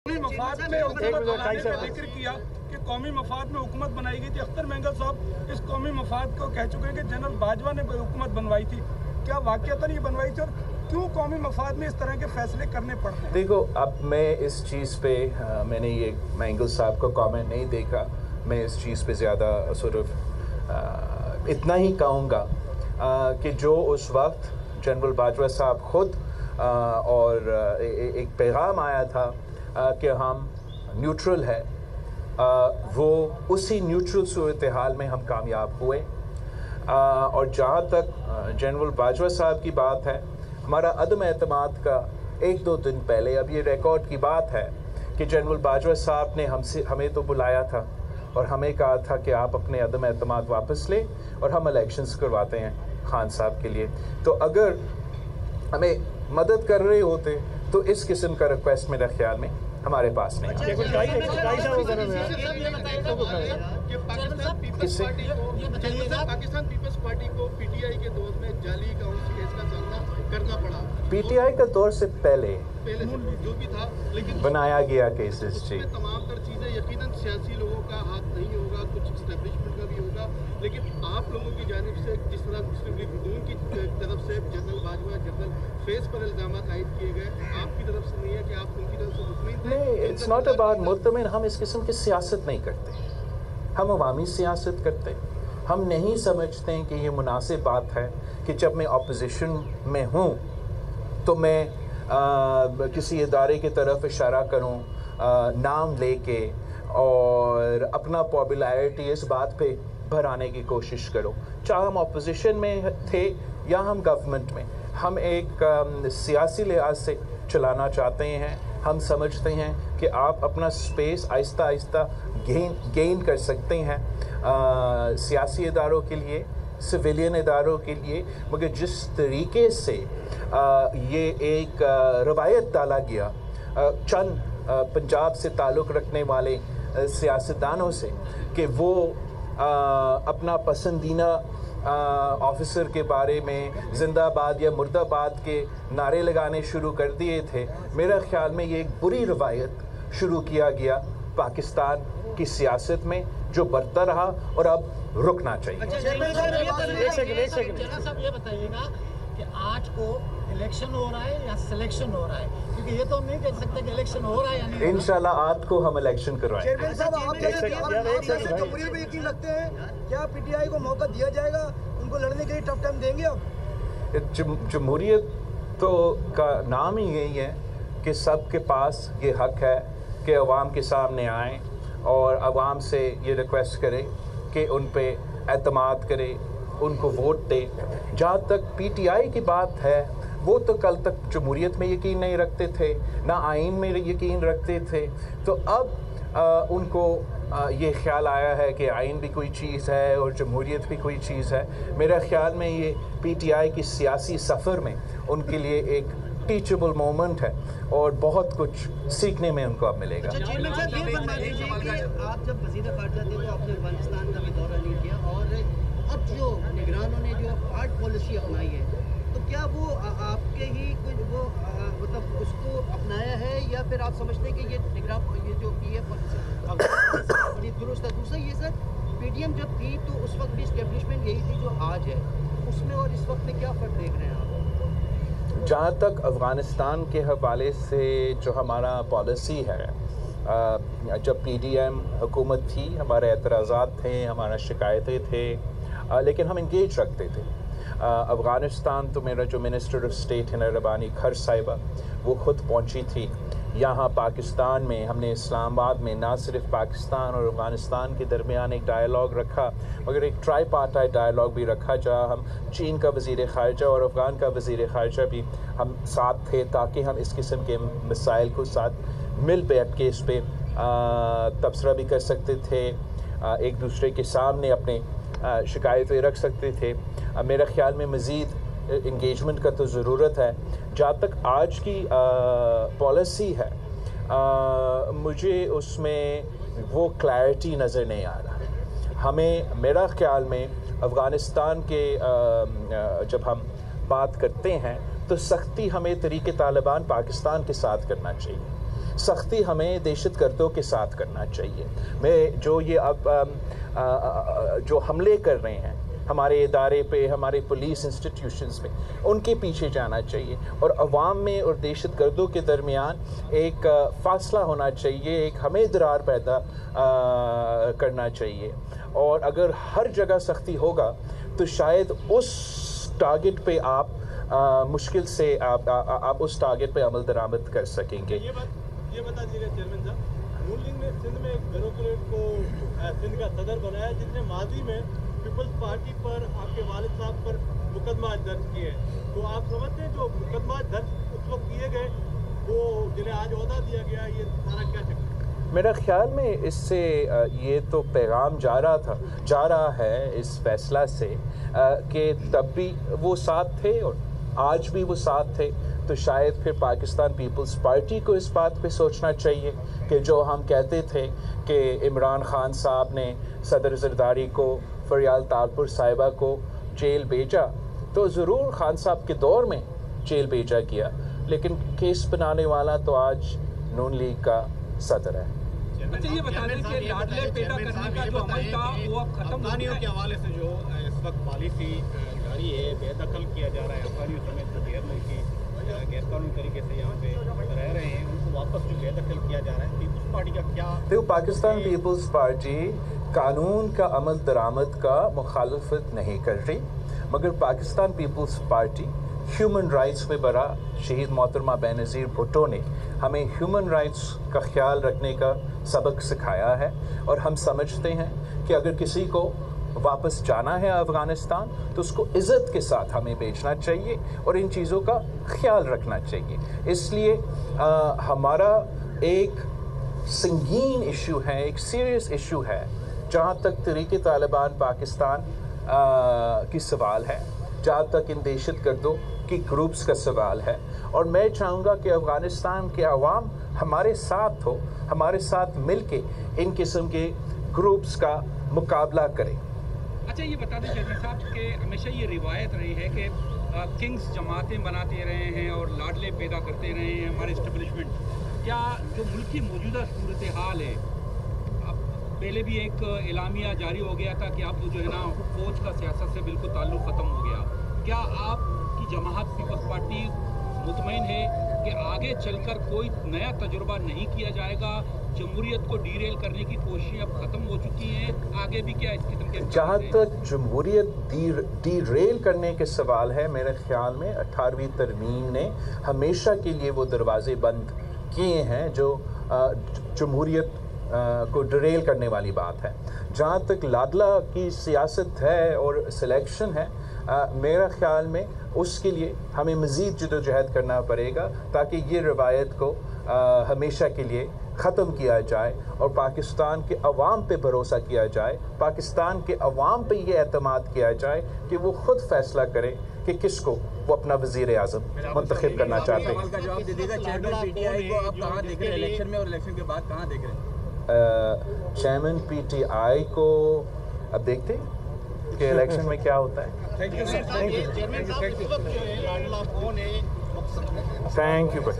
मफाद में हुकूमत बनाने का जिक्र किया कि कौमी मफाद में हुकूमत बनाई गई थी। अख्तर मेंगल साहब इस कौमी मफाद को कह चुके हैं कि जनरल बाजवा ने हुकूमत बनवाई थी। क्या वाकईतन ये बनवाई थी और क्यों कौमी मफाद में इस तरह के फैसले करने पड़ते हैं? देखो, अब मैं इस चीज़ पे मैंने ये मेंगल साहब को कमेंट नहीं देखा। मैं इस चीज़ पे ज़्यादा इतना ही कहूँगा कि जो उस वक्त जनरल बाजवा साहब खुद और एक पैगाम आया था कि हम न्यूट्रल है, वो उसी न्यूट्रल सूरत हाल में हम कामयाब हुए। और जहाँ तक जनरल बाजवा साहब की बात है, हमारा अदम एतमाद का एक दो दिन पहले, अब ये रिकॉर्ड की बात है कि जनरल बाजवा साहब ने हमें तो बुलाया था और हमें कहा था कि आप अपने अदम एतमाद वापस लें और हम इलेक्शंस करवाते हैं खान साहब के लिए। तो अगर हमें मदद कर रहे होते तो इस किस्म का रिक्वेस्ट मेरे ख्याल में हमारे पास नहीं। पाकिस्तान पीपल्स पार्टी को पीटीआई के दौर में जाली केस का सामना करना पड़ा। पीटीआई का दौर से पहले जो भी था, लेकिन बनाया गया केसेस जी, तमाम तर चीजें यकीनन सियासी लोगों का हाथ नहीं होगा, कुछ एस्टेब्लिशमेंट का भी होगा, लेकिन आप लोगों की जानिब से जिस तरह मुस्लिम लीग नून की तरफ से जनरल बाजवा जनरल फेस पर इल्जाम आयद किए गए, आपकी तरफ से नहीं है कि आप उनकी तरफ से मुतमईन थे? नहीं, इट्स नॉट अबाउट मुतमईन। हम इस किस्म की सियासत नहीं करते, हम अवामी सियासत करते। हम नहीं समझते कि ये मुनासिब बात है कि जब मैं अपोजिशन में हूँ तो मैं किसी इदारे की तरफ इशारा करूँ, नाम लेके और अपना पॉपुलैरिटी इस बात पे भराने की कोशिश करो। चाहे हम अपोजिशन में थे या हम गवर्नमेंट में, हम एक सियासी लिहाज से चलाना चाहते हैं। हम समझते हैं कि आप अपना स्पेस आहिस्ता आहिस्ता गेन कर सकते हैं सियासी इदारों के लिए, सिविलियन इदारों के लिए, मगर जिस तरीके से ये एक रवायत डाला गया चंद पंजाब से ताल्लुक़ रखने वाले सियासतदानों से कि वो अपना पसंदीदा ऑफिसर के बारे में जिंदाबाद या मुर्दाबाद के नारे लगाने शुरू कर दिए थे। मेरा ख्याल में ये एक बुरी रवायत शुरू किया गया पाकिस्तान की सियासत में, जो बढ़ता रहा और अब रुकना चाहिए। एक सेकंड ये बताइएगा कि 8 को इलेक्शन हो रहा है या सिलेक्शन हो रहा है? क्योंकि ये तो हम नहीं कह सकते कि इलेक्शन हो रहा है या नहीं। इंशाल्लाह 8 को हम इलेक्शन करवाएंगे। यकीन रखते हैं क्या पीटीआई को मौका दिया जाएगा, उनको लड़ने के लिए टफ टाइम देंगे? अब जमहूरियत तो का नाम ही यही है कि सबके पास ये हक है कि अवाम के सामने आएँ और अवाम से ये रिक्वेस्ट करें कि उन पे एतमाद करें, उनको वोट दें। जहाँ तक पीटीआई की बात है, वो तो कल तक जमहूरियत में यकीन नहीं रखते थे, ना आइन में यकीन रखते थे। तो अब उनको ये ख्याल आया है कि आइन भी कोई चीज़ है और जमहूरियत भी कोई चीज़ है। मेरा ख्याल में ये पीटीआई की सियासी सफ़र में उनके लिए एक टीचेबल मोमेंट है और बहुत कुछ सीखने में उनको अब मिलेगा। आप जब वज़ीर ख़ारजा थे तो आपने अफगानिस्तान का भी दौरा नहीं किया, और अब जो निगरानों ने जो हार्ड पॉलिसी अपनाई है, तो क्या वो आपके ही कुछ वो मतलब उसको अपनाया है, या फिर आप समझते हैं कि ये जो ये बड़ी दुरुस्त है? दूसरा ये सर, पीडीएम जब थी तो उस वक्त भी इस्टेब्लिशमेंट यही थी जो आज है, उसमें और इस वक्त में क्या फ़र्क देख रहे हैं आप? जहाँ तक अफ़गानिस्तान के हवाले से जो हमारा पॉलिसी है, जब पीडीएम हुकूमत थी, हमारे एतराज़ात थे, हमारा शिकायतें थे, लेकिन हम इंगेज रखते थे। अफ़गानिस्तान तो मेरा जो मिनिस्टर ऑफ स्टेट है रबानी खर साहिबा, वो ख़ुद पहुँची थी यहाँ पाकिस्तान में। हमने इस्लामाबाद में ना सिर्फ पाकिस्तान और अफ़गानिस्तान के दरमियान एक डायलॉग रखा, मगर एक ट्राईपार्टाइट डायलॉग भी रखा, जहाँ हम चीन का वज़ीर ख़ारजा और अफ़गान का वज़ीर ख़ारजा भी हम साथ थे, ताकि हम इस किस्म के मसाइल को साथ मिल बैठ के इस पर तबसरा भी कर सकते थे, एक दूसरे के सामने अपने शिकायतें रख सकते थे। मेरा ख़्याल में मज़ीद इंगेजमेंट का तो ज़रूरत है। जहाँ तक आज की पॉलिसी है, मुझे उसमें वो क्लैरिटी नज़र नहीं आ रहा। हमें, मेरा ख़्याल में अफ़गानिस्तान के जब हम बात करते हैं तो सख्ती हमें तरीके तालिबान पाकिस्तान के साथ करना चाहिए। سختی ہمیں دہشت گردوں کے ساتھ کرنا چاہیے. میں جو یہ اب جو حملے کر رہے ہیں ہمارے ادارے پہ, ہمارے پولیس انسٹیٹیوشنز پہ, ان کے پیچھے جانا چاہیے, اور عوام میں اور دہشت گردوں کے درمیان ایک فاصلہ ہونا چاہیے, ایک ہمیں درار پیدا کرنا چاہیے. اور اگر ہر جگہ سختی ہوگا تو شاید اس ٹارگٹ پہ آپ مشکل سے آپ اس ٹارگٹ پہ عمل درآمد کر سکیں گے. یہ بتا دیجیے گا چیئرمین صاحب, نون لیگ نے سندھ میں ایک بیوروکریٹ کو سندھ کا صدر بنایا جس نے ماضی میں پیپلز پارٹی پر, آپ کے والد صاحب پر مقدمہ درج کیے ہیں. تو آپ سمجھتے ہیں جو مقدمہ درج اس وقت کیے گئے وہ جنہیں آج عہدہ دیا گیا, یہ سارا کیا چکر؟ میرا خیال میں اس سے یہ تو پیغام جا رہا ہے اس فیصلہ سے کہ تب بھی وہ ساتھ تھے اور آج بھی وہ ساتھ تھے, تو شاید پھر پاکستان پیپلز پارٹی کو اس بات پہ سوچنا چاہیے کہ جو ہم کہتے تھے کہ عمران خان صاحب نے صدر زرداری کو, فریال تالپور صاحبہ کو جیل بھیجا, تو ضرور خان صاحب کے دور میں جیل بھیجا گیا, لیکن کیس بنانے والا تو آج نون لیگ کا صدر ہے. اچھا یہ بتا دیں کہ لاڈلے پیدا کرنے کا جو عمل تھا وہ اب ختم ہو گیا کے حوالے سے جو اس وقت پالیسی جاری ہے, بے دخل کیا جا رہا ہے افغانیوں سمیت غیر ملکی غیر قانونی طریقے سے یہاں پہ رہ رہے ہیں, ان کو واپس جو بے دخل کیا جا رہا ہے, پیپلز پارٹی کا کیا؟ دیکھو, پاکستان پیپلز پارٹی قانون کا عمل درآمد کا مخالفت نہیں کر رہی, مگر پاکستان پیپلز پارٹی ہیومن رائٹس میں برا شہید محترمہ بے نظیر بھٹو نے ہمیں ہیومن رائٹس کا خیال رکھنے کا سبق سکھایا ہے, اور ہم سمجھتے ہیں کہ اگر کسی کو واپس جانا ہے افغانستان تو اس کو عزت کے ساتھ ہمیں بھیجنا چاہیے اور ان چیزوں کا خیال رکھنا چاہیے. اس لیے ہمارا ایک سنگین ایشو ہے, ایک سیریس ایشو ہے جہاں تک تحریک طالبان پاکستان کی سوال ہے, جہاں تک ان دہشت گردوں کی گروپس کا سوال ہے, اور میں چاہوں گا کہ افغانستان کے عوام ہمارے ساتھ ہو, ہمارے ساتھ مل کے ان قسم کے گروپس کا مقابلہ کریں. اچھا یہ بتا دیں چیئرمین صاحب کہ ہمیشہ یہ روایت رہی ہے کہ کنگز جماعتیں بناتے رہے ہیں اور لاڈلے پیدا کرتے رہے ہیں ہمارے اسٹیبلشمنٹ. کیا جو ملک کی موجودہ صورتحال ہے, اب پہلے بھی ایک اعلامیہ جاری ہو گیا تھا کہ اب جو ہے نا فوج کا سیاست سے بالکل تعلق ختم ہو گیا, کیا آپ کی جماعت پیپلز پارٹی مطمئن ہے کہ آگے چل کر کوئی نیا تجربہ نہیں کیا جائے گا, جمہوریت کو ڈی ریل کرنے کی کوششیں اب ختم ہو چکی ہیں, آگے بھی کیا اس قسم کے؟ جہاں تک جمہوریت ڈی ریل کرنے کے سوال ہے, میرے خیال میں 18ویں ترمیم نے ہمیشہ کے لیے وہ دروازے بند کیے ہیں جو جمہوریت کو ڈیریل کرنے والی بات ہے. جہاں تک لاڈلا کی سیاست ہے اور سلیکشن ہے, میرا خیال میں اس کے لیے ہمیں مزید جدوجہد کرنا پڑے گا تاکہ یہ روایت کو ہمیشہ کے لیے ختم کیا جائے اور پاکستان کے عوام پہ بھروسہ کیا جائے, پاکستان کے عوام پہ یہ اعتماد کیا جائے کہ وہ خود فیصلہ کرے کہ کس کو وہ اپنا وزیر اعظم منتخب کرنا چاہتے ہیں. چیئرمین پی ٹی آئی کو اب دیکھتے ہیں کہ الیکشن میں کیا ہوتا ہے. Thank you.